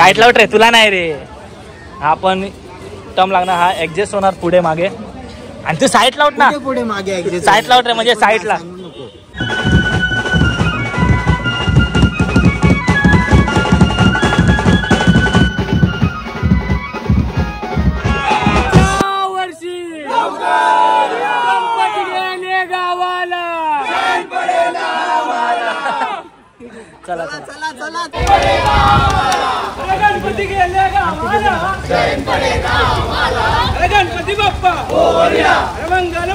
Side लावट रे, तुला नाही रे. आपण टर्म लागणार, हा ऍडजस्ट होणार पुढे मागे. आणि तू साईड लावट ना, पुढे मागे साईड लावट रे, म्हणजे साईडला. चला चला चला गणपती गेले गावाला, गणपती बाप्पा मंगल.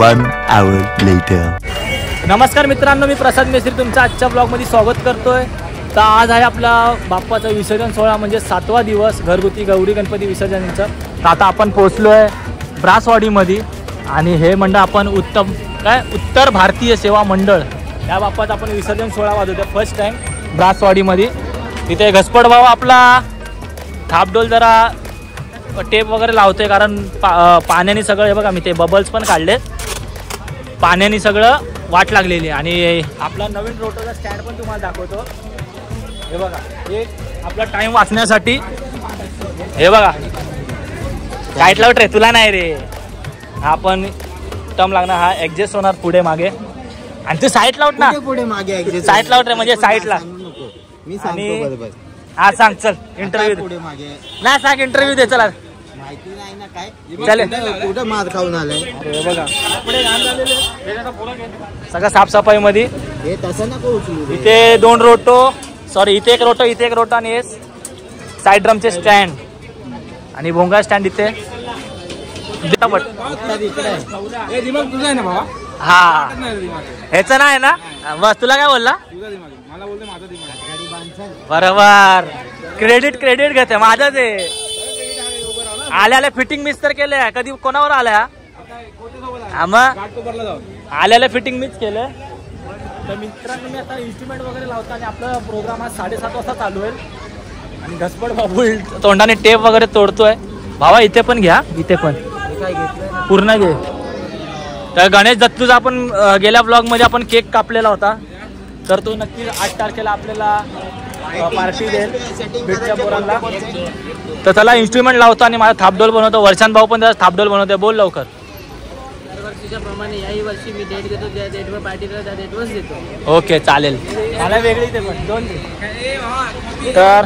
One hour later. नमस्कार मित्रांनो, मी प्रसाद मेस्त्री तुमचं आजच्या ब्लॉगमध्ये स्वागत करतोय. तर आज आहे आपला बाप्पाचा विसर्जन सोहळा, म्हणजे 7वा दिवस घरगुती गौरी गणपती विसर्जनाचं. तर आता आपण पोहोचलोय ब्रासवाडीमध्ये आणि हे मंडळ आपण उत्तर भारतीय सेवा मंडळ या बाप्पाचा आपण विसर्जन सोहळा वाजवतो फर्स्ट टाइम ब्रासवाडीमध्ये. तिथे घसपड भाऊ आपला थापडोल जरा टेप वगैरे लावतोय, कारण पाण्याने सगळं, हे बघा मी ते बबल्स पण काढलेत, पाण्याने सगळं वाट लागलेली. आणि आपला नवीन रोटोचा स्टँड पण तुम्हाला दाखवतो. हे बघा, एक आपला टाइम वाचण्यासाठी. हे बघा, साईड लावट रे, तुला नाही रे. आपण टर्म लागणार, हा ऍडजस्ट होणार पुढे मागे. आणि तू साईड लावट ना, पुढे मागे साईड लावट रे, म्हणजे साईडला. आणि हा सांग, चल इंटरव्ह्यू पुढे मागे नाही, सांग इंटरव्ह्यू दे. चला, माहिती नाही ना काय चालेल. कुठं मार खाऊन आलाय. अरे बघा, सगळं साफसफाई मध्ये. हे तसं नको उचलू. इथे 2 रोटो, सॉरी इथे एक रोटो, इथे एक रोटो, आणि साईड ड्रमचे स्टँड आणि भोंगा स्टँड इथे. हा ह्याच नाही ना, बस तुला काय बोलला बरोबर. क्रेडिट घेते माझं. ते आल्याला फिटिंग मिस तर केलंय, कधी कोणावर आल्या मग आल्याला फिटिंग मिस केलं. तर मित्रांनो, मी आता इन्स्ट्रुमेंट वगैरे लावतो आणि आपला प्रोग्राम आज 7:30 वाजता चालू होईल. आणि घसपड बाबू तोंडाने टेप वगैरे तोडतोय. भावा इथे पण घ्या, इथे पण पूर्ण घे. तर गणेश दत्तूचा आपण गेल्या ब्लॉगमध्ये आपण केक कापलेला होता, तर तो नक्की 8 तारखेला आपल्याला पार्टी देईल बीटच्या पोरांना. तर त्याला इन्स्ट्रुमेंट लावतो आणि माझा थापडोल बनवतो. वर्षान भाऊ पण त्याला थापडोल बनवतो. बोल लवकर. प्रमाणे याही वर्षी मी डेट देतो, ज्या डेटवर पार्टी करतो त्या डेटवरच देतो. ओके चालेल. मला वेगळी ते पण 2 तर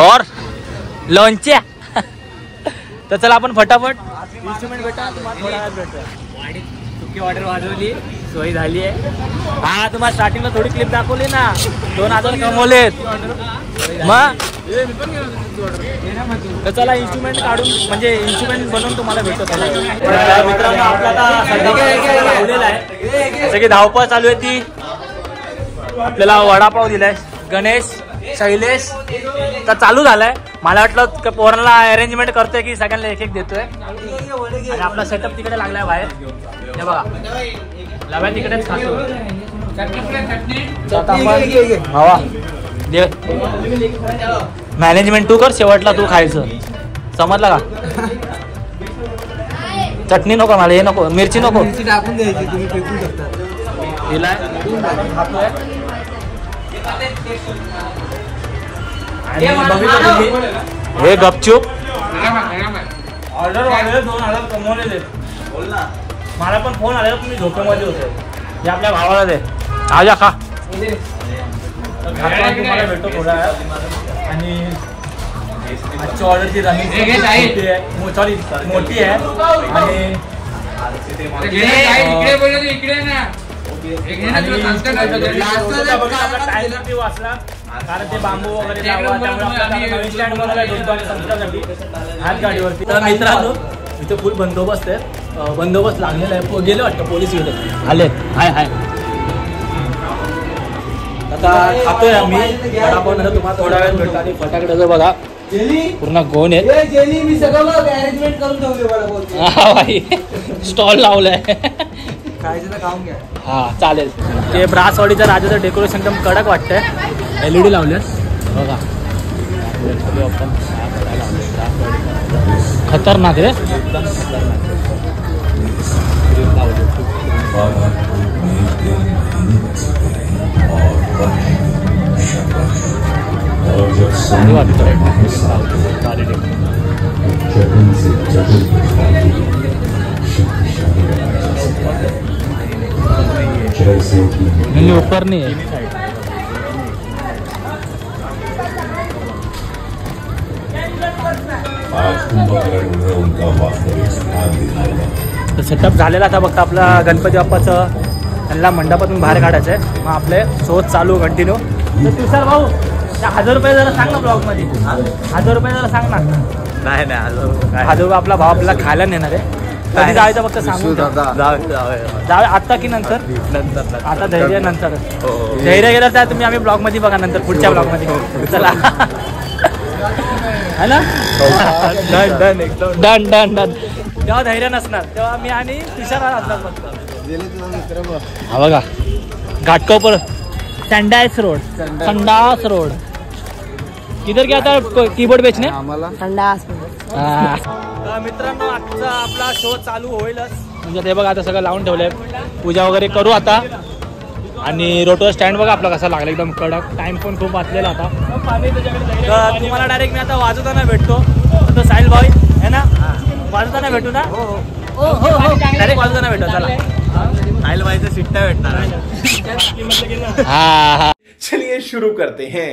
और लोणच्या. तर चला आपण फटाफट इन्स्ट्रुमेंट भेटा, तुम्हाला थोडा वेळ भेटतो. सुकी ऑर्डर वाजवली, सोय झाली आहे. हा तुम्हाला स्टार्टिंगला थोडी क्लिप दाखवली ना, 2000 कमवलेत मग. तर चला इन्स्ट्रुमेंट काढून, म्हणजे इन्स्ट्रुमेंट बनवून तुम्हाला भेटतो. मित्रांनो, आपला आता लावलेला आहे, सगळी धावपळ चालू आहे. ती आपल्याला वडापाव दिलाय गणेश शैलेश. तर चालू झालाय. मला वाटलं पोरांना अरेंजमेंट करतोय की सगळ्यांना एक एक देतोय. आणि आपला सेटअप तिकडे लागलाय बाहेर. हे बघा, लव्या तिकडेच खातो. हवा दे, मॅनेजमेंट तू कर, शेवटला तू खायचं, समजलं का. चटणी नको मला, हे नको, मिरची नको. टाकून द्यायची, तुम्ही फेकू शकता. हे गपचूप ऑर्डर वाढले, 2000 कमवलेले. मला पण फोन आलेला, तुम्ही झोपेमध्ये होते. हे आपल्या भावाला दे, आजा खा. तुम्हाला भेटतो थोडा. आणि आजची ऑर्डरची सॉरी मोठी आहे आणि वाचला कारण ते बांबू वगैरे हात गाडीवरती. तर मित्रांनो इथे फुल बंदोबस्त आहे, बंदोबस्त लागलेला आहे. गेले वाटतं पोलीस गेले आलेत. हाय आता खातोय आम्ही वडापाव. नंतर तुम्हाला थोडा वेळ भेटतो आणि फटाकड्याचं बघा पूर्ण गोण आहे. मी सगळं अरेंजमेंट करून ठेवले हा भाई स्टॉल लावलाय. खायचं तर खाऊन घ्या. हा चालेल. ते ब्रासवाडीच्या राजाचं डेकोरेशन एकदम कडक वाटतंय. LED लावलेस बघा, खतरनाक रे. ऊपर नहीं है. सेटअप झालेला आता फक्त आपला गणपती बाप्पाचं त्यांना मंडपातून बाहेर काढायचं आहे. मग आपले शोध चालू कंटिन्यू. तर तुषार भाऊ 1000 रुपये जरा सांग ना ब्लॉग मध्ये. 1000 रुपये जरा सांग ना. नाही 1000 रुपये आपला भाव आपल्याला खायला नेणार आहे. कधी जायचं फक्त सांगू. जावे आता की नंतर. आता धैर्य नंतर. धैर्य गेलं तर तुम्ही आम्ही ब्लॉग मध्ये बघा नंतर पुढच्या ब्लॉग मध्ये. चला है ना. Done done done. जेव्हा धैर्य नसणार तेव्हा मी आणि तुषार असणार फक्त. हा बघा घाटकोपर संडास रोड किधर गया था कीबोर्ड बेचने. मित्रांनो आजचा आपला शो चालू होईलच. म्हणजे ते बघा आता सगळं लावून ठेवलंय. पूजा वगैरे करू आता. आणि रोटो स्टँड बघा आपला कसा लागला एकदम कडक. टाइम पण खूप वाचलेला आता. तर तुम्हाला डायरेक्ट मी आता वाजवताना भेटतो. तो साहिल भाई है ना, वाजवताना भेटू ना. डायरेक्ट वाजवताना भेटतो. चला साहिल भाईचं सिट्टा भेटणार. हा. चलिए शुरू करते हैं.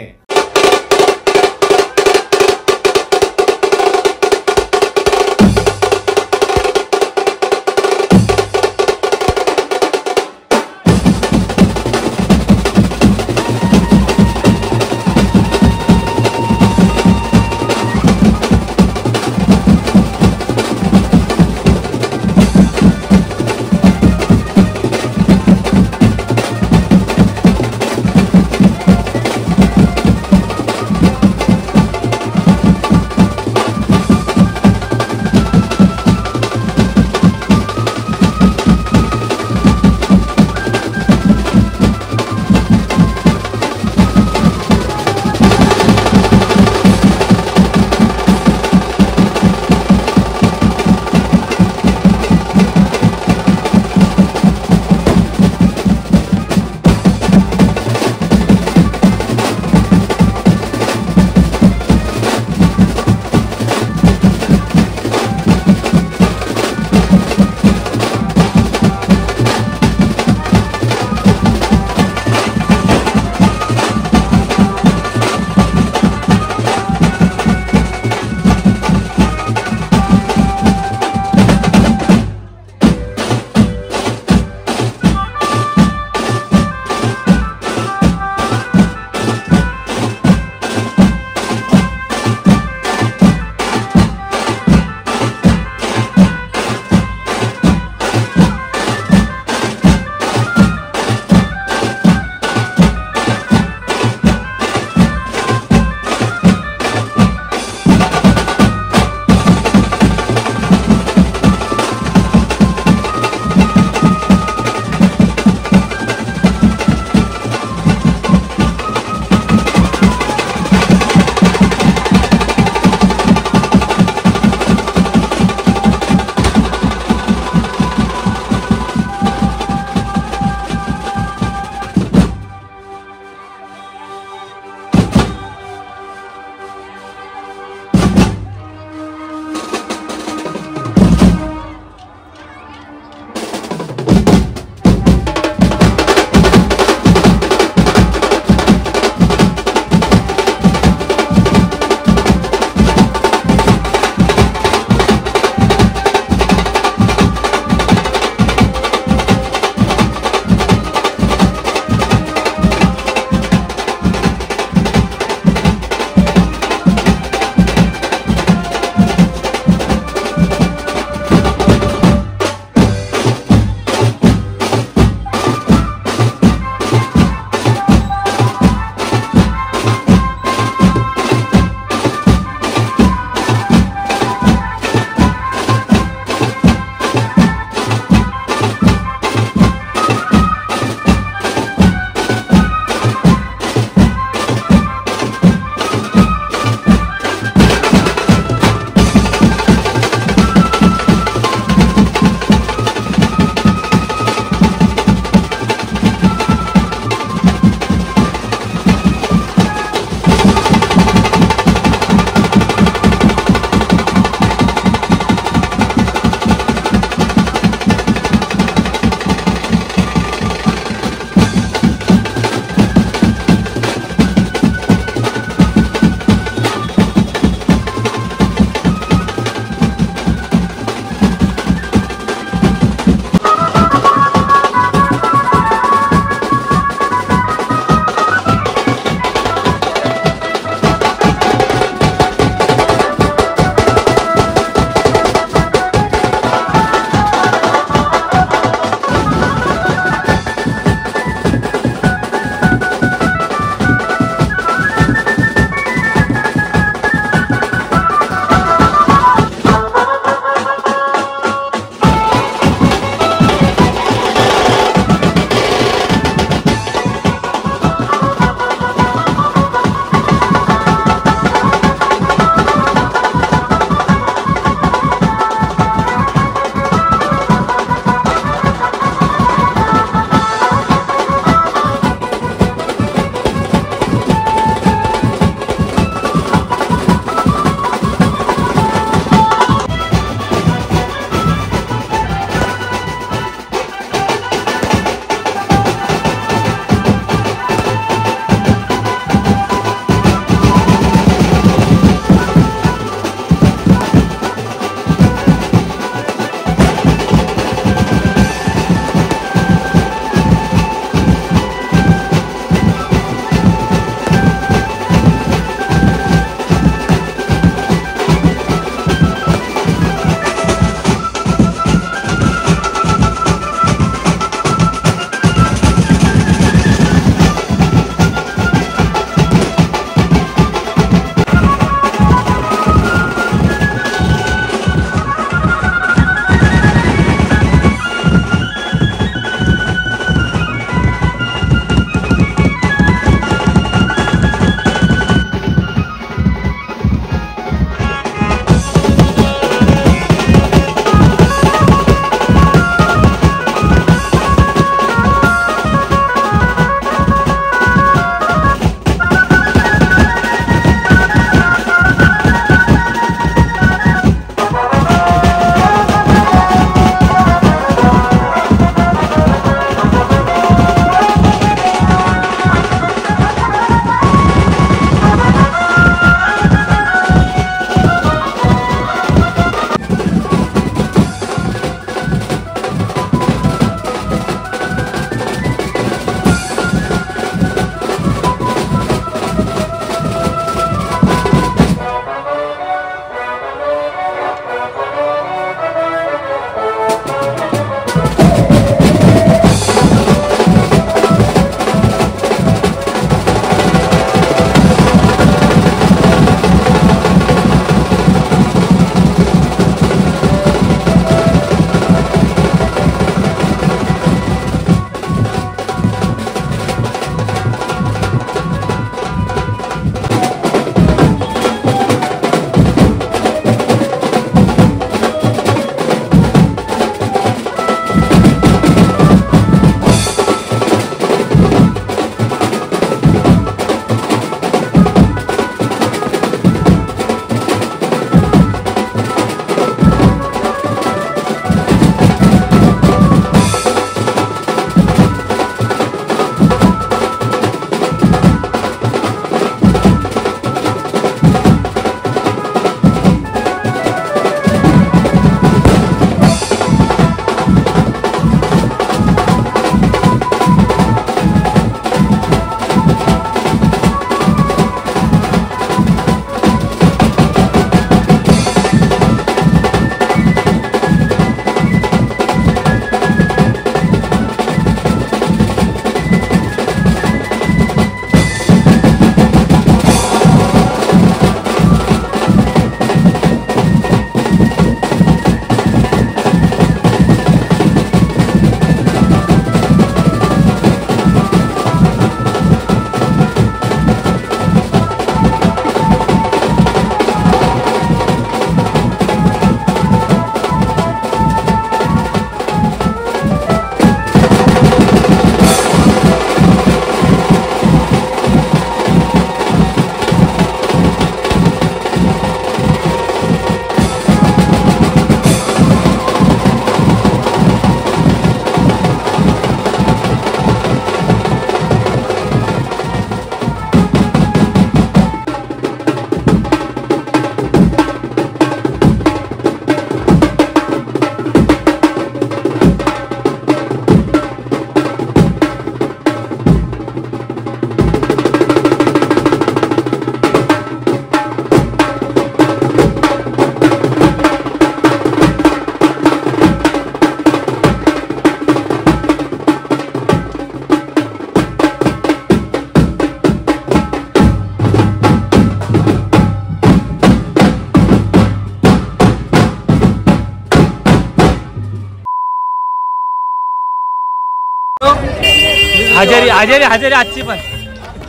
हजेरी हजेरी हजेरी आजची पण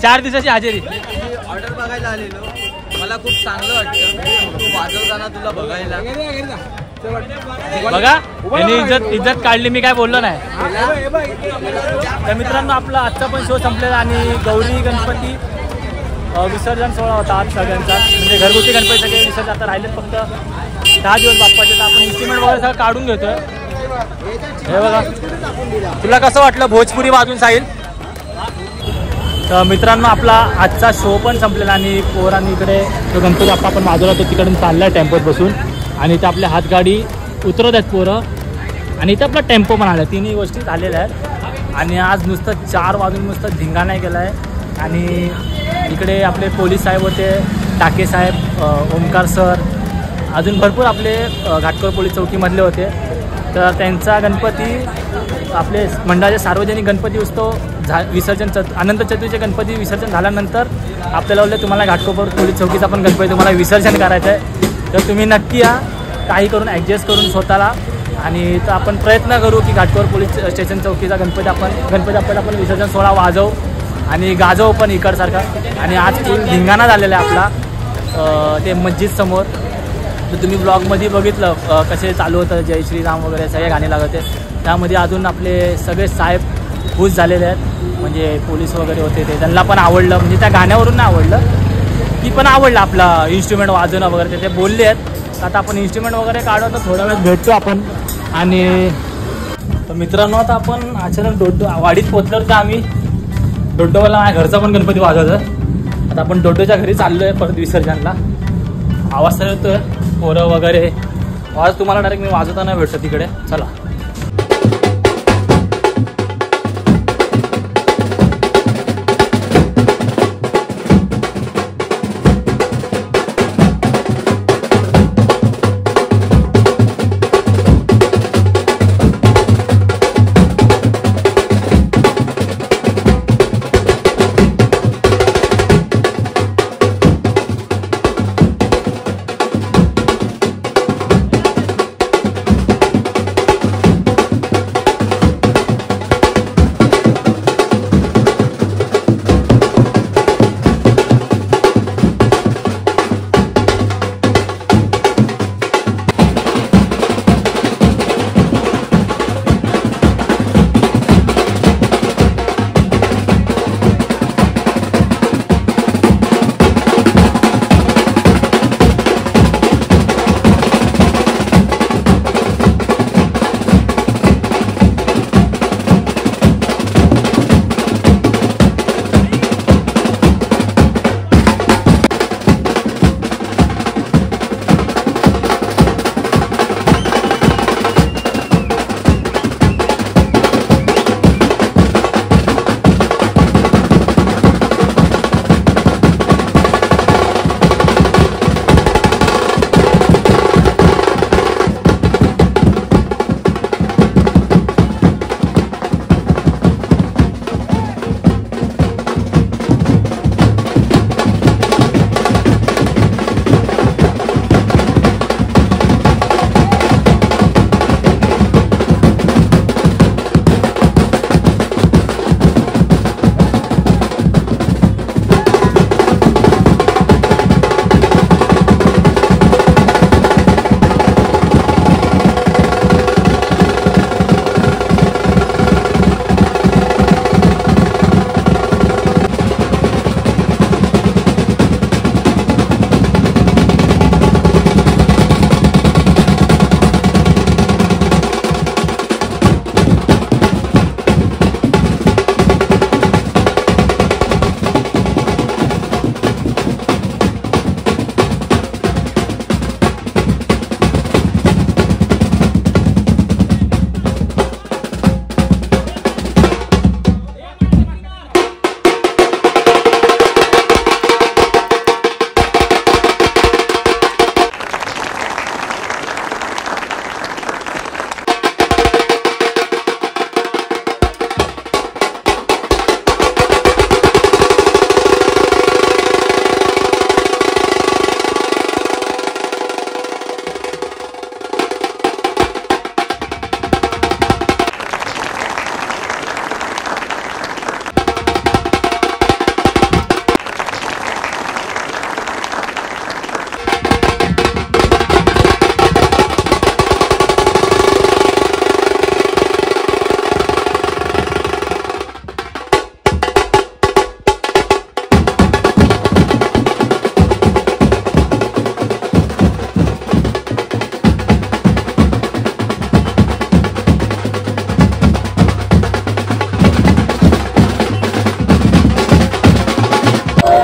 4 दिवसाची हजेरी. ऑर्डर बघायला आलेलो, मला खूप चांगलं वाटतं वाजवताना तुला बघायला. बघा यांनी इज्जत काढली, मी काय बोललो नाही. तर मित्रांनो आपला आजचा पण शो संपलेला आणि गौरी गणपती विसर्जन सोहळा होता आज सगळ्यांचा. म्हणजे घरगुती गणपती सगळे विसर्जन आता राहिलेत फक्त 10 दिवस बाप्पाचे. तर आपण इन्स्ट्रुमेंट वगैरे सगळं काढून घेतोय. हे बघा, तुला कसं वाटलं भोजपुरी वाजून साहिल? तर मित्रांनो आपला आजचा शो पण संपलेला आणि पोरांनी इकडे जो गणपती बाप्पा आपण वाजवला तो तिकडून चालला आहे टेम्पोत बसून आणि इथे आपल्या हातगाडी उतरत आहेत पोरं आणि इथं आपला टेम्पो पण आला. तिन्ही गोष्टी झालेल्या आहेत आणि आज नुसतं 4 वाजून नुसतं धिंगाणा केला आहे. आणि इकडे आपले पोलीस साहेब होते, टाके साहेब, ओमकार सर, अजून भरपूर आपले घाटकोपर पोलीस चौकीमधले होते. तर त्यांचा गणपती आपले मंडळाचे सार्वजनिक गणपती उत्सव विसर्जन अनंत चतुर्थीचे गणपती विसर्जन झाल्यानंतर आपल्याला बोलले तुम्हाला घाटकोपर पोलीस चौकीचा पण गणपती तुम्हाला विसर्जन करायचं आहे. तर तुम्ही नक्की या, काही करून ॲडजस्ट करून स्वतःला. आणि तर आपण प्रयत्न करू की घाटकोपर पोलीस स्टेशन चौकीचा गणपती बाप्पाचा आपण विसर्जन सोहळा वाजवू आणि गाजवू पण इकडसारखा. आणि आज फुल धिंगाणा झालेला आहे आपला ते मस्जिद समोर. तर तुम्ही ब्लॉगमध्ये बघितलं कसे चालू होतं जय श्रीराम वगैरे सगळे गाणे लागत आहे. त्यामध्ये अजून आपले सगळे साहेब खुश झालेले आहेत, म्हणजे पोलीस वगैरे होते ते त्यांना पण आवडलं. म्हणजे त्या गाण्यावरून नाही आवडलं, ती पण आवडलं आपला इन्स्ट्रुमेंट वाजवणं वगैरे. ते बोलले आहेत आता आपण इन्स्ट्रुमेंट वगैरे काढू तर थोड्या वेळात भेटतो आपण. आणि तर मित्रांनो आता आपण अचानक वाडीत पोचलो तर आम्ही डोड्डोवाला माझ्या घरचा पण गणपती वाजवतो. आता आपण डोड्डोच्या घरी चाललो आहे परत विसर्जनला. आवाज तर येतोय पोरं वगैरे, आवाज तुम्हाला डायरेक्ट मी वाजवताना भेटतो तिकडे. चला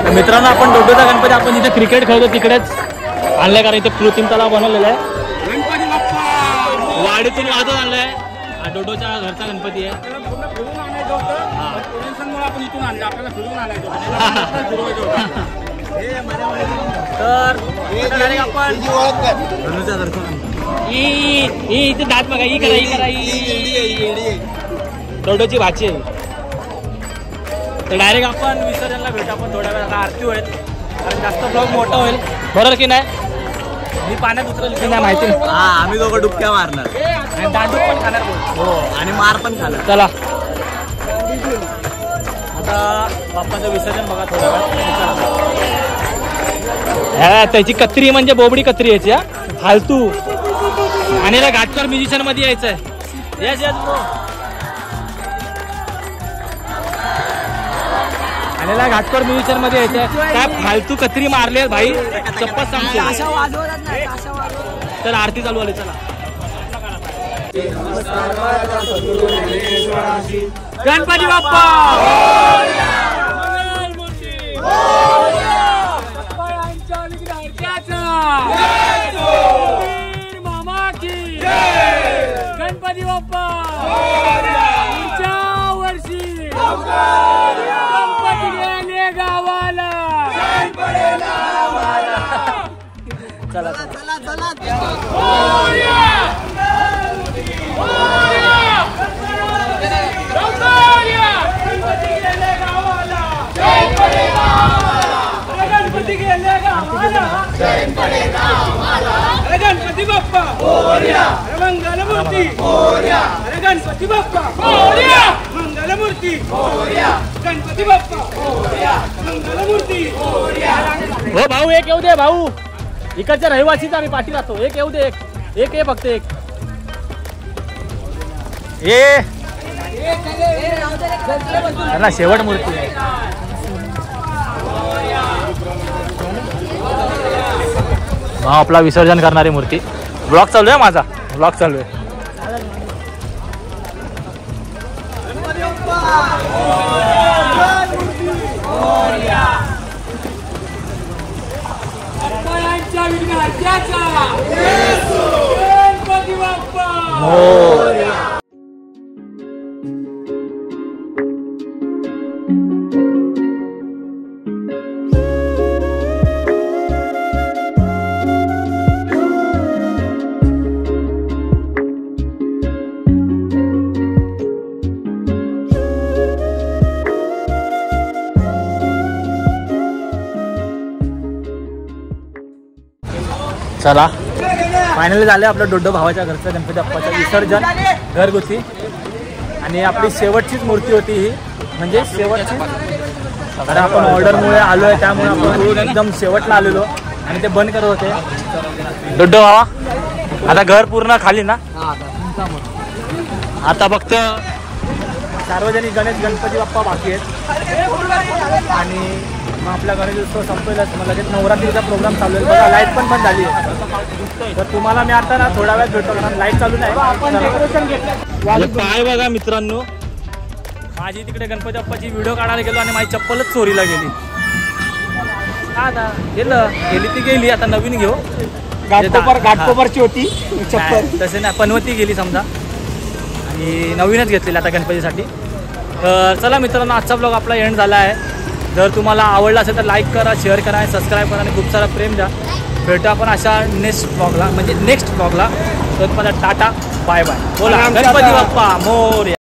तर मित्रांनो आपण डोडोचा गणपती आपण जिथे क्रिकेट खेळतो तिकडेच आणलाय, कारण इथे कृत्रिम तलाव बनवलेला आहे. वाडीतून वाजवून आणलाय. हा डोडोच्या घरचा गणपती आहे. तर आपण इथे दात बघा, ही करा, ही करा, ही डोडोची भाची आहे. तर डायरेक्ट आपण विसर्जनला भेटू. आपण थोड्या वेळात आरती होईल, कारण जास्त ब्लॉग मोठा होईल. बरोबर की नाही? मी पाण्यात उतरलो की नाही माहिती नाही. आम्ही दोघं डुबक्या मारणार आणि दांडूक पण खाणार. हो, आणि मार पण खाणार. चला आता बाप्पाचं विसर्जन बघा थोड्या वेळात. त्याची कत्री म्हणजे बोबडी कत्री यायची. हा फालतू. आणि घाटकर म्युझिशियन मध्ये यायचंय. Yes yes bro. आणि घाटकर म्युझिशियन मध्ये यायचंय. काय फालतू कत्री मारले भाई, चप्पल सांगतो. तर आरती चालू आली. चला गणपती बाप्पा मामा की गणपती बाप्पा पुढच्या वर्षी गणपती गेले गावाला. चला चला चला गणपती बाप्पा मंगलमूर्ती. गणपती बाप्पा मंगलमूर्ती. गणपती बाप्पा मंगलमूर्ती. हो भाऊ, एक येऊ दे भाऊ. इकडच्या रहिवासीच आम्ही पाठी राहतो. एक येऊ दे. एक ये फक्त एक. ना शेवट मूर्ती आहे. हा आपला विसर्जन करणारी मूर्ती. ब्लॉग चालू आहे माझा. ब्लॉग चालू आहे. गणपती बाप्पा चला फायनली झालं आपलं डोडो भावाच्या घरचं गणपती बाप्पाचं विसर्जन घरगुती. आणि आपली शेवटचीच मूर्ती होती ही, म्हणजे शेवटची. कारण आपण ऑर्डरमुळे आलो आहे, त्यामुळे आपण एकदम शेवटला आलेलो आणि ते बंद करत होते. डोडो भावा आता घर पूर्ण खाली ना. आता फक्त सार्वजनिक गणपती बाप्पा बाकी आहेत. आणि मग आपला गणेश उत्सव संपलेलाच. मग लगेच नवरात्रीचा प्रोग्राम चालू आहे. बघा लाईट पण बंद झाली आहे. तर तुम्हाला मी आता ना थोड्या वेळात भेटतो, कारण लाईट चालू नाही. काय बघा मित्रांनो, माझी तिकडे गणपती बाप्पाची व्हिडिओ काढायला गेलो आणि माझी चप्पलच चोरीला गेली. आता गेली ती गेली. आता नवीन घेऊ. घाटकोपरची होती चप्पल. तसे नाही, पनवती गेली समजा. आणि नवीनच घेतलेली आता गणपतीसाठी. तर चला मित्रांनो, आजचा ब्लॉग आपला एंड झाला आहे. जर तुम्हाला आवडला असेल तर लाईक करा, शेअर करा आणि सबस्क्राईब करा आणि खूप सारा प्रेम द्या. भेटू आपण अशा नेक्स्ट ब्लॉगला. तर तुम्हाला टाटा बाय बाय. बोला गणपती बाप्पा मोरया.